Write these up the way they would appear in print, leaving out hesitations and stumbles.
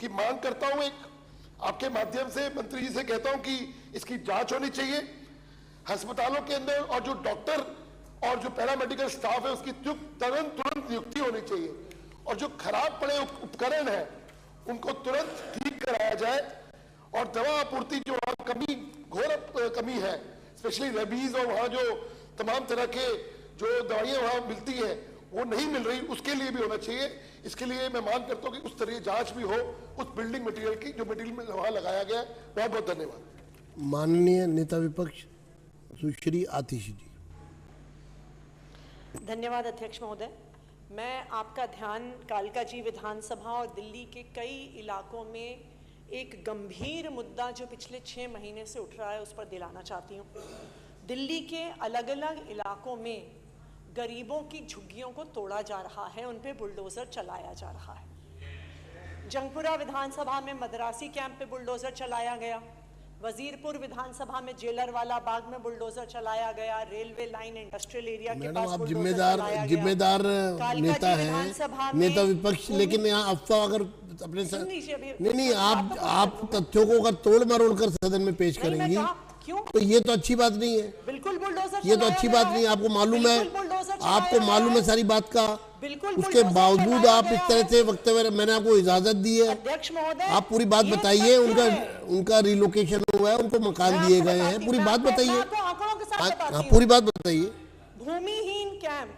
की मांग करता हूं, एक आपके माध्यम से मंत्री जी से कहता हूं कि इसकी जांच होनी चाहिए अस्पतालों के अंदर, और जो डॉक्टर और जो पैरामेडिकल स्टाफ है उसकी तुरंत नियुक्ति होनी चाहिए, और जो खराब पड़े उपकरण है उनको तुरंत ठीक कराया जाए, और दवा आपूर्ति जो वहां घोर कमी है, स्पेशली रेबीज और वहां जो तमाम तरह के जो दवाइयां वहां मिलती है वो नहीं मिल रही, उसके लिए भी होना चाहिए। इसके लिए मैं मांग करता हूं कि उस तरह जांच भी हो उस बिल्डिंग मटेरियल की जो मटेरियल वहां लगाया गया है। बहुत बहुत धन्यवाद। माननीय नेता विपक्ष सुश्री आतिशी जी। धन्यवाद अध्यक्ष महोदय। मैं आपका ध्यान कालकाजी विधानसभा और दिल्ली के कई इलाकों में एक गंभीर मुद्दा जो पिछले 6 महीने से उठ रहा है उस पर दिलाना चाहती हूँ। दिल्ली के अलग अलग इलाकों में गरीबों की झुग्गियों को तोड़ा जा रहा है, उन पे बुलडोज़र चलाया जा रहा है। जंगपुरा विधानसभा में मदरासी कैंप पे बुलडोज़र चलाया गया, वजीरपुर विधानसभा में जेलरवाला बाग में बुलडोजर चलाया गया, रेलवे लाइन इंडस्ट्रियल एरिया के पास आप जिम्मेदार नेता हैं, नेता विपक्ष, लेकिन यहाँ अफवाह अगर अपने नहीं आप तथ्यों को अगर तोड़ मरोड़ कर सदन में पेश करेंगी तो ये तो अच्छी बात नहीं है। बिल्कुल बुलडोजर ये तो अच्छी बात नहीं है। आपको मालूम है सारी बात का, उसके बावजूद आप इस तरह से वक्तव्य, मैंने आपको इजाजत दी है, अध्यक्ष महोदय आप पूरी बात बताइए। उनका रिलोकेशन हुआ है, उनको मकान दिए गए हैं, पूरी बात बताइए। हाँ, पूरी बात बताइए। भूमिहीन कैंप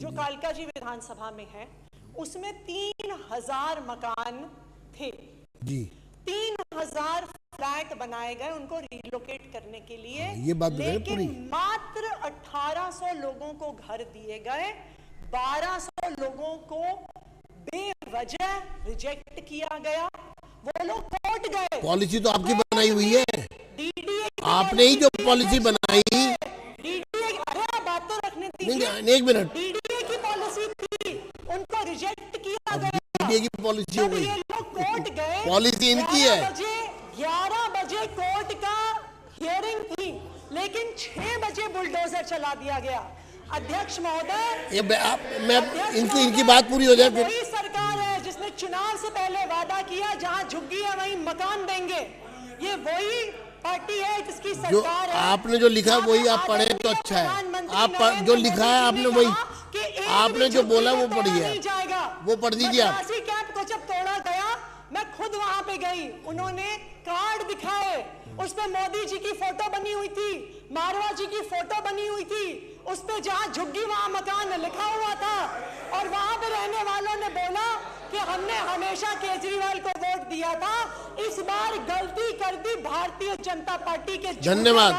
जो कालकाजी विधानसभा में है उसमें 3000 मकान थे जी। 3000 फ्लैट बनाए गए उनको रिलोकेट करने के लिए, ये बात लेकिन मात्र 1800 लोगों को घर दिए गए, 1200 लोगों को बेवजह रिजेक्ट किया गया। वो लोग कोर्ट गए। पॉलिसी तो आपकी बनाई हुई है, डीडीए आपने ही जो पॉलिसी बनाई। डीडीए, अरे बात तो रखने दीजिए। 1 मिनट, डीडीए की पॉलिसी थी, उनको रिजेक्ट किया गया। डीडीए की पॉलिसी हो गई, ये लोग कोर्ट गए, पॉलिसी इनकी है। 11 बजे कोर्ट का हियरिंग थी, लेकिन 6 बजे बुलडोजर चला दिया गया। अध्यक्ष महोदय, मैं इनकी बात पूरी हो जाए। वही सरकार है जिसने चुनाव से पहले वादा किया जहां झुग्गी है वहीं मकान देंगे। ये वही पार्टी है जिसकी सरकार है। आपने जो लिखा वही आप पढ़े तो अच्छा है। आप जो लिखा है आपने वही, आपने जो बोला वो पढ़िए, वो पढ़ दीजिए आप। मदरासी कैंप को जब तोड़ा गया, मैं खुद वहां पे गई, उन्होंने कार्ड दिखाए, उस पे मोदी जी की फोटो बनी हुई थी, मारवा जी की फोटो बनी हुई थी, उस पे जहां झुग्गी वहां मकान लिखा हुआ था, और वहां पे रहने वालों ने बोला कि हमने हमेशा केजरीवाल को वोट दिया था, इस बार गलती कर दी भारतीय जनता पार्टी के। धन्यवाद।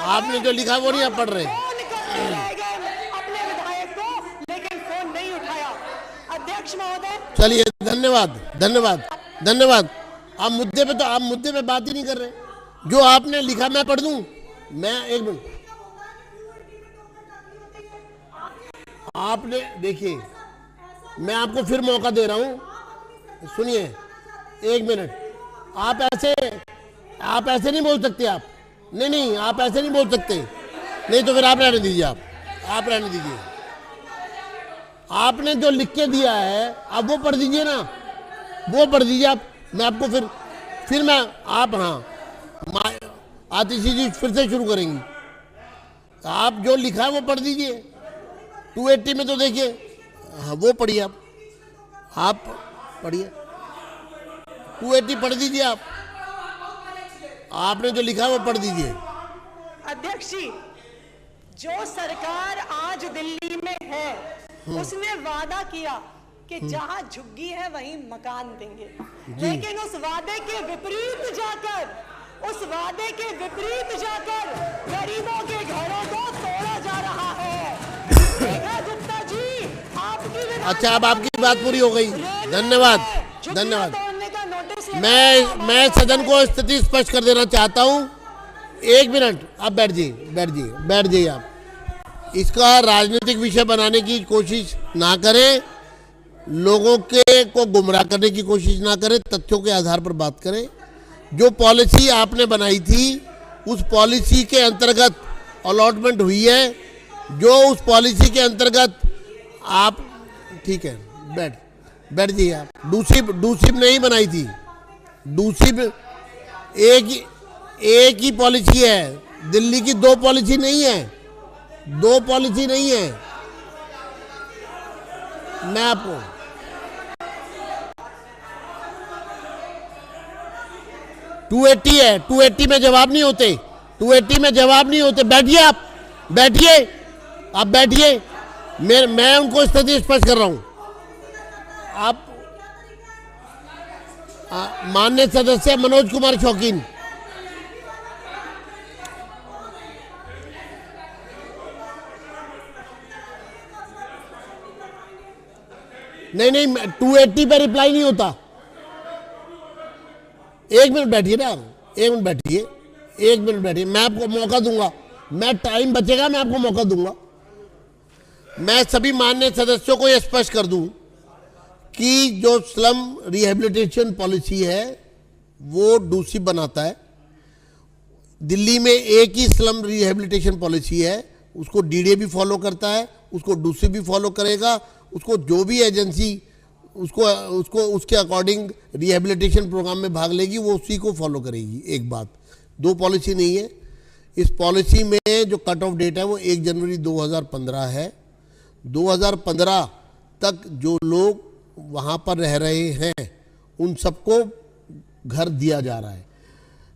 आपने जो लिखा वो नहीं आप पढ़ रहे। फोन करते रह गए अपने विधायक को, लेकिन फोन नहीं उठाया। अध्यक्ष महोदय, चलिए, धन्यवाद। आप मुद्दे पे बात ही नहीं कर रहे। जो आपने लिखा मैं पढ़ दूं। मैं 1 मिनट, आपने देखिए, मैं आपको फिर मौका दे रहा हूं, सुनिए 1 मिनट। आप ऐसे नहीं बोल सकते। आप नहीं, आप ऐसे नहीं बोल सकते। नहीं तो फिर आप रहने दीजिए। आप रहने दीजिए। आपने जो लिख के दिया है अब वो पढ़ दीजिए ना, वो पढ़ दीजिए आप। मैं आपको फिर मैं आप, हाँ आतिशी जी फिर से शुरू करेंगी। आप जो लिखा है वो पढ़ दीजिए। 280 में तो देखिए, हाँ वो पढ़िए आप पढ़िए 280 पढ़ दीजिए आप। आपने जो लिखा है वो पढ़ दीजिए। अध्यक्ष जी, जो सरकार आज दिल्ली में है उसने वादा किया कि जहां झुग्गी है वहीं मकान देंगे, लेकिन उस वादे के विपरीत जाकर गरीबों के घरों को तोड़ा जा रहा है। देखा गुप्ता जी, आपकी अच्छा, अब आपकी बात पूरी हो गई। धन्यवाद। मैं सदन को स्थिति स्पष्ट कर देना चाहता हूं। 1 मिनट, आप बैठ जाइए आप। इसका राजनीतिक विषय बनाने की कोशिश ना करें, लोगों को गुमराह करने की कोशिश ना करें, तथ्यों के आधार पर बात करें। जो पॉलिसी आपने बनाई थी उस पॉलिसी के अंतर्गत अलॉटमेंट हुई है, जो उस पॉलिसी के अंतर्गत आप, ठीक है, बैठ जाइए आप। दूसरी नहीं बनाई थी, दूसरी एक ही पॉलिसी है, दिल्ली की दो पॉलिसी नहीं है, दो पॉलिसी नहीं है। मैं आपको 280 है, 280 में जवाब नहीं होते, 280 में जवाब नहीं होते। बैठिए आप, बैठिए आप, बैठिए। मैं उनको स्थिति स्पष्ट कर रहा हूं। आप माननीय सदस्य मनोज कुमार शौकीन, नहीं 280 पे रिप्लाई नहीं होता। एक मिनट बैठिए ना, एक मिनट बैठिए, एक मिनट बैठिए, मैं आपको मौका दूंगा, मैं टाइम बचेगा मैं आपको मौका दूंगा। मैं सभी माननीय सदस्यों को यह स्पष्ट कर दूं कि जो स्लम रिहेबिलिटेशन पॉलिसी है वो डूसी बनाता है। दिल्ली में एक ही स्लम रिहेबिलिटेशन पॉलिसी है, उसको डीडीए भी फॉलो करता है, उसको डूसी भी फॉलो करेगा, उसको जो भी एजेंसी उसको उसके अकॉर्डिंग रिहेबिलिटेशन प्रोग्राम में भाग लेगी वो उसी को फॉलो करेगी। एक बात, दो पॉलिसी नहीं है। इस पॉलिसी में जो कट ऑफ डेट है वो 1 जनवरी 2015 है। 2015 तक जो लोग वहाँ पर रह रहे हैं उन सबको घर दिया जा रहा है।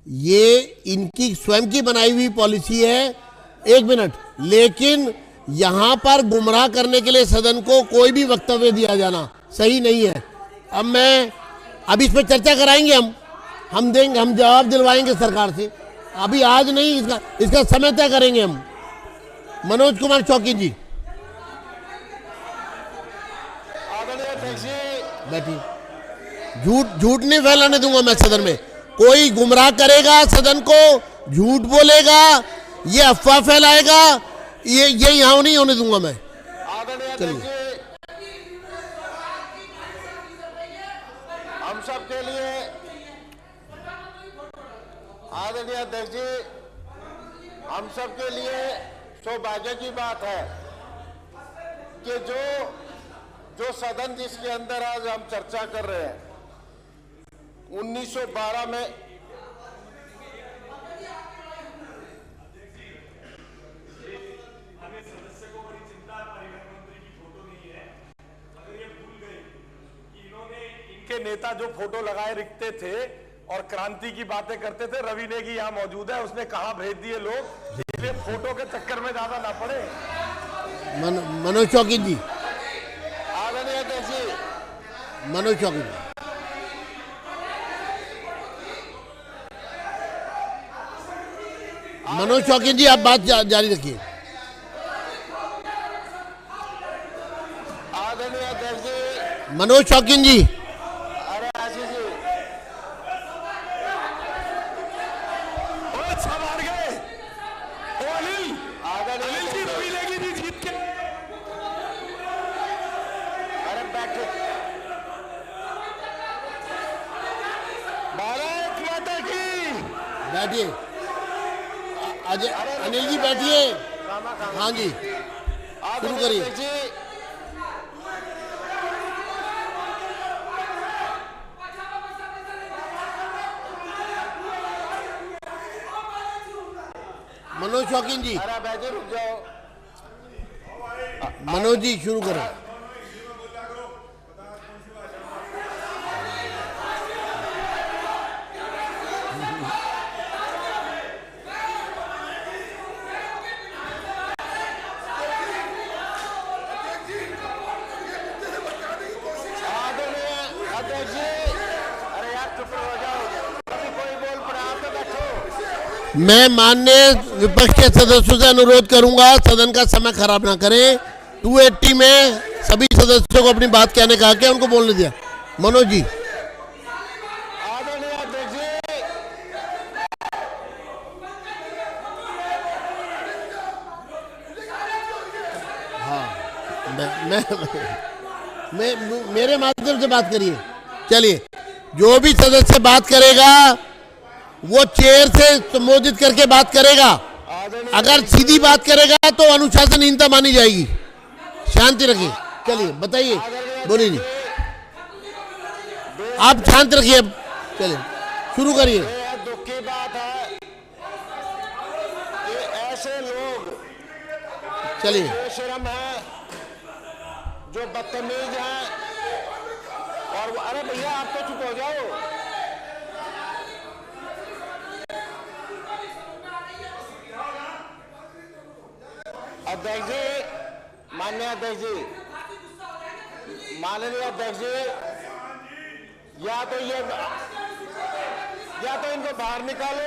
ये इनकी स्वयं की बनाई हुई पॉलिसी है। एक मिनट, लेकिन यहाँ पर गुमराह करने के लिए सदन को कोई भी वक्तव्य दिया जाना सही नहीं है। अब इस पर चर्चा कराएंगे, हम देंगे, हम जवाब दिलवाएंगे सरकार से। अभी आज नहीं, इसका समय तय करेंगे हम। मनोज कुमार शौकीन जी बैठिए। झूठ नहीं फैलाने दूंगा मैं सदन में। कोई गुमराह करेगा सदन को, झूठ बोलेगा, ये अफवाह फैलाएगा, ये यहां नहीं होने दूंगा मैं। चलिए, हम सब के लिए आदरणीय अध्यक्ष जी, हम सब के लिए सौभाग्य की बात है कि जो सदन जिसके अंदर आज हम चर्चा कर रहे हैं 1912 में के नेता जो फोटो लगाए रखते थे और क्रांति की बातें करते थे, रवि नेगी यहाँ मौजूद है, उसने कहा भेज दिए लोग, इसलिए फोटो के चक्कर में ज्यादा ना पड़े। मनोज शौकीन जी, आदरणीय अध्यक्ष जी, मनोज शौकीन, मनोज शौकीन जी आप बात जारी रखिए। आदरणीय अध्यक्ष जी, मनोज शौकीन जी, अरे आशीष जी, सब हार गए। ओ अनिल, आदरणीय अनिल जी, रवि नेगी जी जीत के। अरे बैठे, भारत माता की। बैठिए। अजय, अनिल जी बैठिए। हाँ जी, शुरू करिए। अध्यक्ष जी, मनोज शौकीन जी, अरे बैठे, रुक जाओ। मनोज जी शुरू करें। आदरणीय अध्यक्ष जी, अरे यार चुप हो जाओ, अभी कोई बोल पड़ा, आप तो बैठो। मैं माननीय विपक्ष के सदस्यों से अनुरोध करूंगा सदन का समय खराब ना करें। 280 में सभी सदस्यों को अपनी बात कहने का हक है, उनको बोलने दिया। मनोज जी, आदरणीय अध्यक्ष जी, मैं मेरे माध्यम से बात करिए। चलिए, जो भी सदस्य बात करेगा वो चेयर से संबोधित करके बात करेगा। अगर सीधी बात करेगा तो अनुशासनहीनता मानी जाएगी। शांति रखिए। चलिए बताइए, बोलिए जी, आप शांत रखिए। अब चलिए। शुरू करिए। ये दुख की बात है कि ऐसे लोग चलिए। बेशरम हैं, जो बदतमीज हैं, और अरे भैया आप तो चुप हो जाओ। अध्यक्ष जी, माननीय अध्यक्ष जी, माननीय अध्यक्ष जी, या तो इनको बाहर निकालो।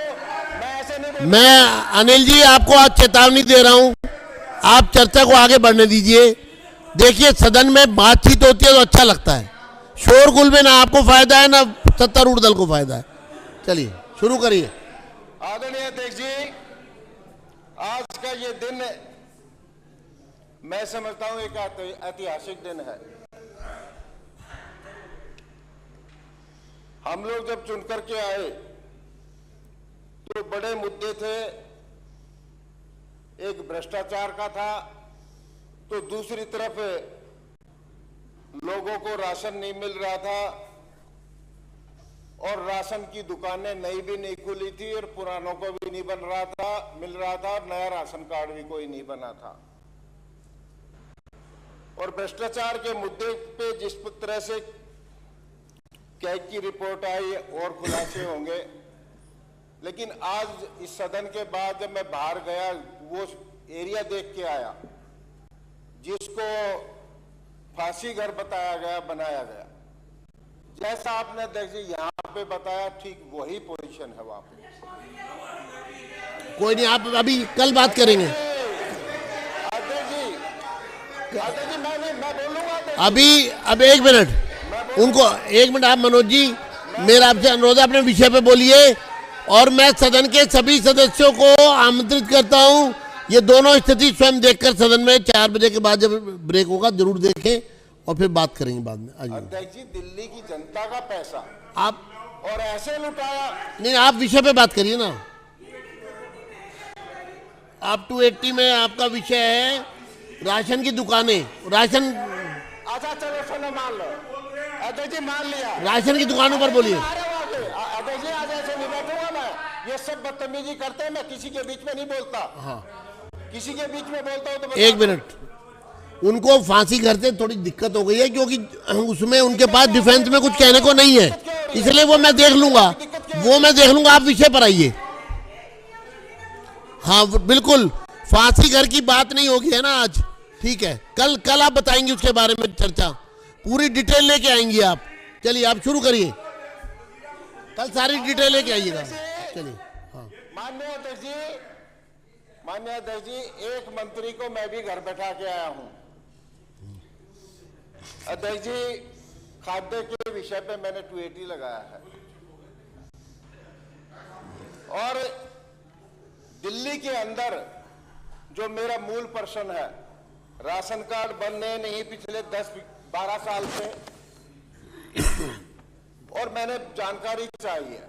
मैं ऐसे नहीं बोल। मैं अनिल जी आपको आज चेतावनी दे रहा हूं, आप चर्चा को आगे बढ़ने दीजिए। देखिए सदन में बातचीत होती है तो अच्छा लगता है, शोरगुल में ना आपको फायदा है ना सत्तारूढ़ दल को फायदा है। चलिए शुरू करिए। आदरणीय अध्यक्ष जी, आज का ये दिन मैं समझता हूं एक ऐतिहासिक दिन है। हम लोग जब चुनकर के आए तो बड़े मुद्दे थे, एक भ्रष्टाचार का था, तो दूसरी तरफ लोगों को राशन नहीं मिल रहा था, और राशन की दुकानें नई भी नहीं खुली थी और पुरानों को भी नहीं मिल रहा था, और नया राशन कार्ड भी कोई नहीं बना था। और भ्रष्टाचार के मुद्दे पे जिस तरह से कैग की रिपोर्ट आई और खुलासे होंगे, लेकिन आज इस सदन के बाद जब मैं बाहर गया, वो एरिया देख के आया जिसको फांसी घर बताया गया, बनाया गया, जैसा आपने अध्यक्ष जी यहाँ पे बताया, ठीक वही पोजीशन है वहां पे। कोई नहीं, आप अभी कल बात करेंगे। अध्यक्ष जी मैं बोलूंगा अब एक मिनट उनको, एक मिनट आप मनोज जी, मेरा आपसे अनुरोध है अपने विषय पे बोलिए, और मैं सदन के सभी सदस्यों को आमंत्रित करता हूं, ये दोनों स्थिति स्वयं देखकर सदन में 4 बजे के बाद जब ब्रेक होगा जरूर देखें और फिर बात करेंगे बाद में। आइए। अध्यक्ष जी, दिल्ली की जनता का पैसा आप और ऐसे लुटाया। नहीं, आप विषय पे बात करिए ना। आप 280 में आपका विषय है राशन की दुकानें, राशन, अच्छा चलो सुनो, मान लो अध्यक्ष जी, मान लिया, राशन की दुकानों पर बोलिए। अध्यक्ष जी आज ऐसे नहीं बैठूंगा मैं, ये सब बदतमीजी करते हैं, मैं किसी के बीच में नहीं बोलता। हाँ, किसी के बीच में बोलता हूँ तो एक मिनट, उनको फांसी घर से थोड़ी दिक्कत हो गई है क्योंकि उसमें उनके पास डिफेंस में कुछ कहने को नहीं है, इसलिए वो मैं देख लूंगा, आप विषय पर आइए। हाँ बिल्कुल, फांसी घर की बात नहीं होगी है ना आज, ठीक है, कल आप बताएंगे उसके बारे में, चर्चा पूरी डिटेल लेके आएंगी आप। चलिए आप शुरू करिए, कल सारी डिटेल लेके आइएगा। चलिए। हाँ माननीय अध्यक्ष जी, एक मंत्री को मैं भी घर बैठा के आया हूं। अध्यक्ष जी, खाद्य के विषय पे मैंने 280 लगाया है, और दिल्ली के अंदर जो मेरा मूल प्रश्न है, राशन कार्ड बनने नहीं पिछले 10-12 साल से, और मैंने जानकारी चाहिए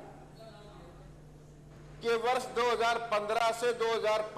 कि वर्ष 2015 से 2000